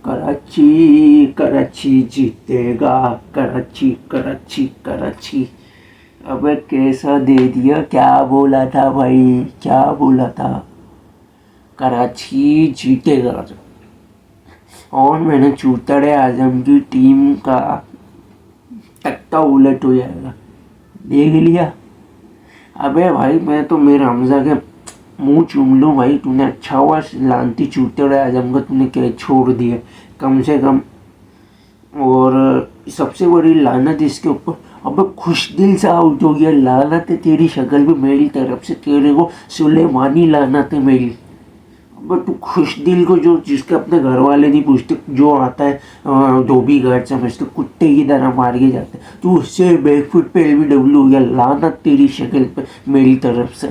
कराची कराची जीतेगा, कराची कराची कराची। अबे कैसा दे दिया, क्या बोला था भाई, क्या बोला था? कराची जीतेगा। और मैंने चूतड़े आजम की टीम का तख्ता उलट हो जाएगा, देख लिया। अबे भाई मैं तो मेरे हमजा के मुंह चूम लूँ भाई, तूने अच्छा हुआ लानती चूतड़े आजम को तूने कैच छोड़ दिया कम से कम। और सबसे बड़ी लानत इसके ऊपर, अब खुश दिल से आउट हो गया। लानत है तेरी शक्ल भी मेरी तरफ से, तेरे को सुलेमानी लानत है मेरी। अब तू खुश दिल को जो जिसके अपने घर वाले नहीं पूछते, जो आता है धोबी घाट समझते, कुत्ते की तरह मार के जाते, तू उससे बैकफुट पे LBW हो गया। लानत तेरी शक्ल पे मेरी तरफ से।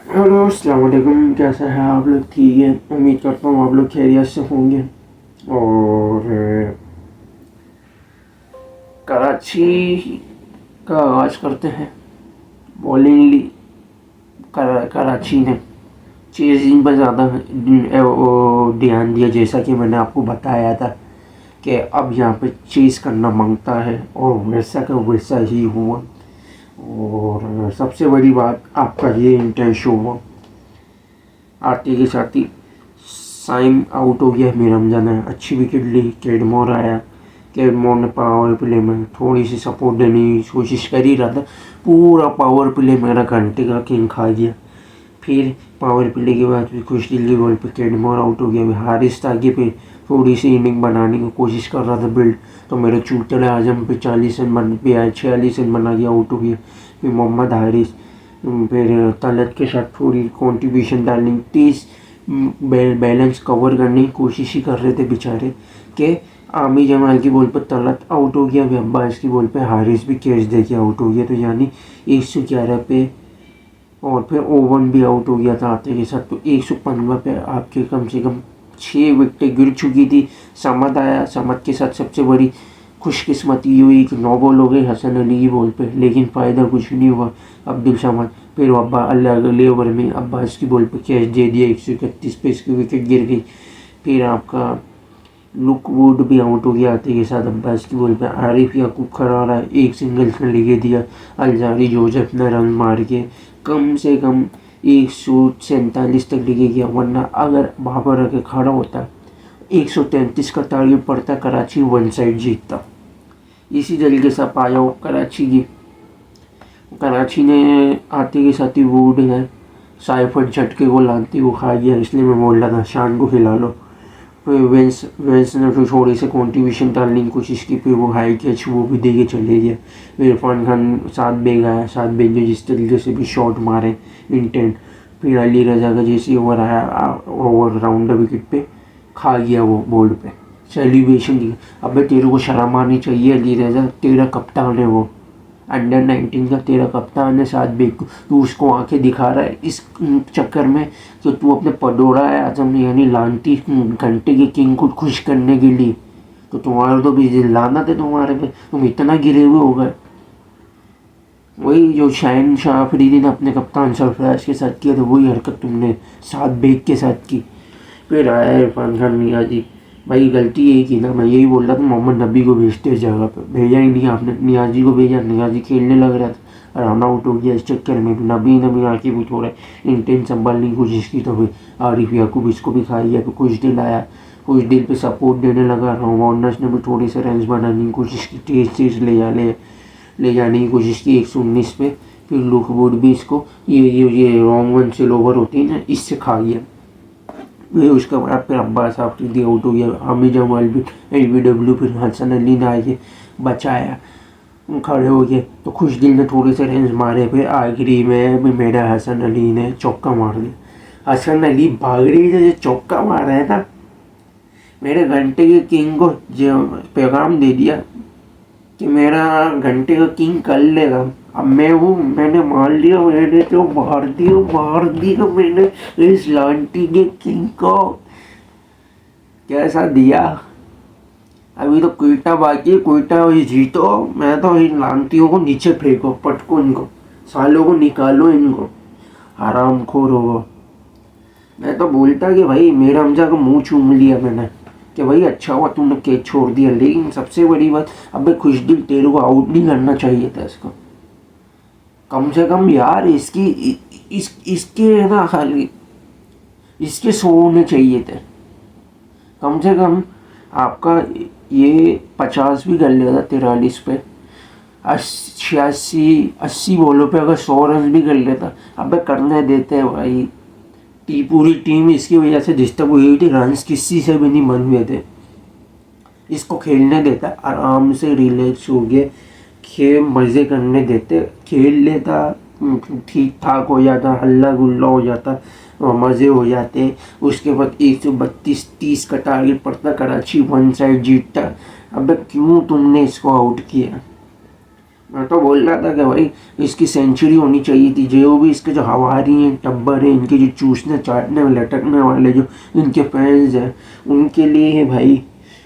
हेलो अस्सलाम वालेकुम, कैसे हैं आप लोग? ठीक है, उम्मीद करता हूँ आप लोग खैरियत से होंगे। और कराची का आगाज़ करते हैं। बॉलिंग कराची ने चेजिंग पर ज़्यादा ध्यान दिया, जैसा कि मैंने आपको बताया था कि अब यहाँ पे चेज़ करना मांगता है, और वैसा का वैसा ही हुआ। और सबसे बड़ी बात, आपका ये इंटेंशन हुआ। आते के साथ ही साइम आउट हो गया, मीरमजा ने अच्छी विकेट ली, कैडमोर आया। कैडमोर ने पावर प्ले में थोड़ी सी सपोर्ट देने की कोशिश कर ही रहा था, पूरा पावर प्ले मेरा घंटे का किंग खा गया। फिर पावर प्ले के बाद भी खुश दिल की बॉल पे कैडमोर आउट हो गया। हारिस आगे पे थोड़ी सी इनिंग बनाने की कोशिश कर रहा था बिल्ड, तो मेरे चूतड़े आजम पे 40 रन बन पे आए, 46 रन बना के आउट हो गया। फिर मोहम्मद हारिस, फिर तलत के साथ थोड़ी कंट्रीब्यूशन डालनी, 30 बैलेंस कवर करने की कोशिश ही कर रहे थे बेचारे के। आमी जमाल की बॉल पर तलत आउट हो गया, अब्बास की बॉल पे हारिस भी कैच दे के आउट हो गया, तो यानी 111 पे। और फिर ओवन भी आउट हो गया था आते के साथ, तो 115 पे आपके कम से कम 6 विकेटें गिर चुकी थी। समद आया, समद के साथ सबसे बड़ी खुशकिस्मती हुई कि 9 बॉल हो गई हसन अली की बॉल पे, लेकिन फ़ायदा कुछ नहीं हुआ। अब्दुल समद फिर अगले ओवर में अब्बास की बॉल पे कैच दे दिया, 131 पे इसकी विकेट गिर गई। फिर आपका लुक वुड भी आउट हो गया आते के साथ अब्बास की बॉल पे। आरिफ याकूब खड़ा रहा, एक सिंगल से लेके दिया। अलजारी जोसेफ ने रन मार के कम से कम 147 तक लेके गया, वरना अगर बाबर आके खड़ा होता 133 का टारगेट पड़ता, कराची वन साइड जीतता। इसी तरीके से पाया हो कराची ने आते के साथ ही वुड है साइफर झटके को लानती को खा गया, इसलिए मैं बोल रहा था शान को खिला लो। फिर वेंस ने फिर थोड़ी सी कॉन्ट्रीब्यूशन डालने की कोशिश की, फिर वो हाई कैच वो भी दे के चले गए। फिर इरफान खान 7 बेग आया, 7 बेग ने जिस तरीके से भी शॉट मारे इंटेंट। फिर अली रजा का जैसे ओवर आया, ओवर राउंडर विकेट पे खा गया वो बोर्ड पे सेलिब्रेशन की। अब तेरे को शर्म आनी चाहिए अली रजा, तेरा कप्तान है वो, अंडर-19 का तेरा कप्तान है। 7 बेग को तू उसको आंखें दिखा रहा है इस चक्कर में कि तू अपने पडोरा है आजम यानी लानती घंटे के किंग को खुश करने के लिए। तो तुम्हारा तो भी लानत है तुम्हारे पे, तुम इतना गिरे हुए हो गए। वही जो शाहिन शाह अफरीदी ने अपने कप्तान सरफराज के साथ किया था, वही हरकत तुमने 7 बेग के साथ की। फिर आया इरफान खान मियाँ जी, भाई गलती यही की ना, मैं यही बोल रहा था मोहम्मद नबी को भेजते इस जगह पे, भेजा ही नहीं आपने। नियाजी को भेजा, नियाजी खेलने लग रहा था, रन आउट हो गया। इस चक्कर में नबी ने आके भी थोड़ा इंटेंस संभालने की कोशिश की, तो फिर आरिफ याकूब इसको भी खा गया। फिर कुछ दिल आया, कुछ दिल पे सपोर्ट देने लगा, वार्नर्स ने भी थोड़ी से रन बनाने की कोशिश की, तेज ले जाने की कोशिश की 119 पे। फिर लुक वुड भी इसको ये रॉन्ग वन से ओवर होती है ना, इससे खा गया। फिर उसके बाद फिर अब्बास आफरीदी आउट हो गया, आमिर जमाल भी LBW, फिर हसन अली ने आके बचाया, खड़े हो गए। तो खुश दिल ने थोड़े से रन मारे, फिर आखिरी में भी मेरा हसन अली ने चौका मार दिया। हसन अली भागड़ी से जो चौका मारा है ना, मेरे घंटे के किंग को जो पैगाम दे दिया कि मेरा घंटे का किंग कर लेगा। अब मैंने मार लिया, मैंने तो मार दिया मैंने इस लांटी के किंग को। कैसा दिया? अभी तो क्वेटा बाकी, क्वेटा वही जीतो। मैं तो इन लांटियों को नीचे फेंको, पटको इनको, सालों को निकालो इनको, हराम खोर होगा। मैं तो बोलता कि भाई मेरा हमजा का मुंह चूम लिया मैंने कि भाई अच्छा हुआ तुमने कैच छोड़ दिया, लेकिन सबसे बड़ी बात, अबे खुशदिल तेरे को आउट नहीं करना चाहिए था इसको। कम से कम यार इसकी इसके है ना खाली इसके 100 होने चाहिए थे कम से कम। आपका ये 50 भी कर लेता 43 पे, 86 बॉलों पे अगर 100 रन भी कर लेता। अबे करने देते हैं भाई, पूरी टीम इसकी वजह से डिस्टर्ब हुई थी, रन्स किसी से भी नहीं बन हुए थे। इसको खेलने देता, आराम से रिलैक्स हो गए, खेल मज़े करने देते, खेल लेता, ठीक ठाक हो जाता, हल्ला गुल्ला हो जाता, मज़े हो जाते। उसके बाद 132-30 का टारगेट पड़ता, कराची 1 साइड जीतता। अब क्यों तुमने इसको आउट किया? मैं तो बोल रहा था कि भाई इसकी सेंचुरी होनी चाहिए थी। जो भी इसके जो हवारी हैं, टब्बर हैं, इनके जो चूसने चाटने लटकने वाले जो इनके फैंस हैं, उनके लिए है भाई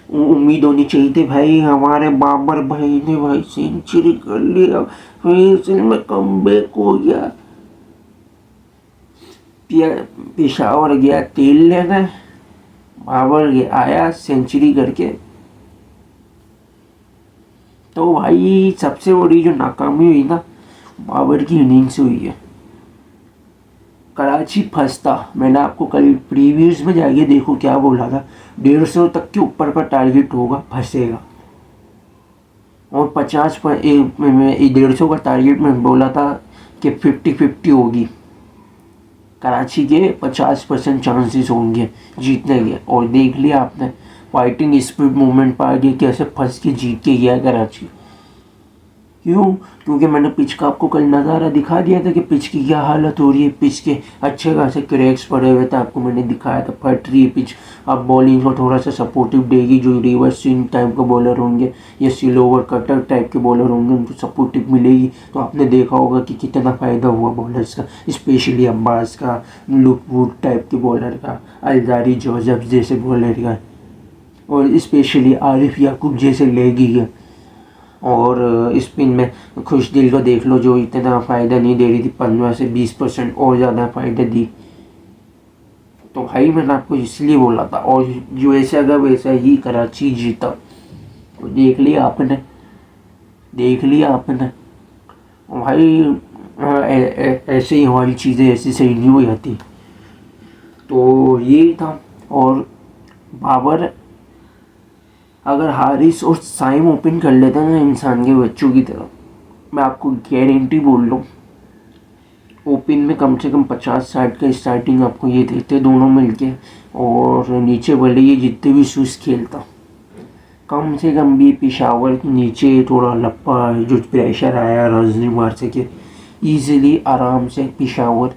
उम्मीद होनी चाहिए थी भाई हमारे बाबर भाई ने भाई सेंचुरी कर लिया, फिर में कमबैक हो गया। पेशावर गया तेल लेना, बाबर गया आया सेंचुरी करके। तो भाई सबसे बड़ी जो नाकामी हुई ना, बाबर की इनिंग से हुई है। कराची फंसता, मैंने आपको कल प्रीवियस में जाके देखो क्या बोला था, 150 तक के ऊपर का टारगेट होगा, फंसेगा। और 50 पर 150 का टारगेट में बोला था कि 50-50 होगी, कराची के 50% चांसेस होंगे जीतने के। और देख लिया आपने, फाइटिंग स्पिरिट मूवमेंट पा के कैसे फंस के जीत के गया कराची। क्यों? क्योंकि मैंने पिच का आपको कल नज़ारा दिखा दिया था कि पिच की क्या हालत हो रही है। पिच के अच्छे खासे क्रैक्स पड़े हुए थे, आपको मैंने दिखाया था, फट रही है पिच। अब बॉलिंग को थोड़ा सा सपोर्टिव देगी, जो रिवर्स स्विंग टाइप के बॉलर होंगे या स्लोवर कटर टाइप के बॉलर होंगे, उनको सपोर्टिव मिलेगी। तो आपने देखा होगा कि कितना फ़ायदा हुआ बॉलर्स का, स्पेशली अब्बास का, लुक वुड टाइप के बॉलर का, अलजारी जोसेफ जैसे बॉलर का, और स्पेशली आरिफ याकूब जैसे लेगी है। और स्पिन में खुशदिल को देख लो, जो इतना फ़ायदा नहीं दे रही थी, 15 से 20% और ज़्यादा फ़ायदा दी। तो भाई मैंने आपको इसलिए बोला था, और जो ऐसा अगर वैसा ही कराची जीता। तो देख लिया आपने, देख लिया आपने भाई। ऐसे ही हमारी चीज़ें ऐसी सही नहीं हो जाती। तो यही था। और बाबर अगर हारिस और साइम ओपन कर लेते हैं ना इंसान के बच्चों की तरह, मैं आपको गारंटी बोल लूँ, ओपन में कम से कम 50-60 का स्टार्टिंग आपको ये देते दोनों मिलके। और नीचे भले ये जितने भी शूज़ खेलता, कम से कम भी पेशावर के नीचे थोड़ा लप्पा जो प्रेशर आया रजनी मार सके, ईजिली आराम से पेशावर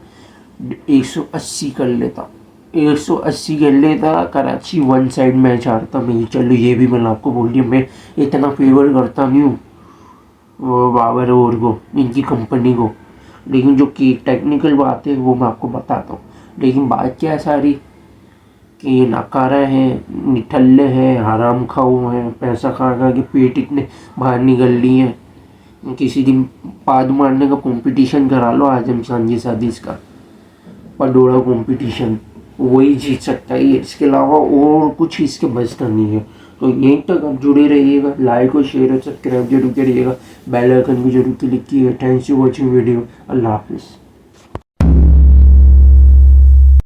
180 कर लेता, 180 कर लेता। कराची 1 साइड मैच हारता मैं। चलो ये भी मैंने आपको बोल दिया, मैं इतना फेवर करता नहीं हूँ वो बाबर और को, इनकी कंपनी को। लेकिन जो की टेक्निकल बात है वो मैं आपको बताता हूँ। लेकिन बात क्या है सारी कि ये नकारा है, निठल्ले हैं, हराम खाऊ हैं, पैसा खा खा के पेट इतने बाहर निकल लिए हैं। किसी दिन पाद मारने का कंपटीशन करा लो आजम खान के साथ, इसका पडोड़ा कंपटीशन, वही जीत सकता है, इसके अलावा और कुछ इसके बस का नहीं है। तो यहीं तक आप जुड़े रहिएगा, लाइक और शेयर और सब्सक्राइब जरूर करिएगा, बेल आइकन भी जरूर क्लिक कीजिएगा। Thanks for watching video. अल्लाह हाफिज़।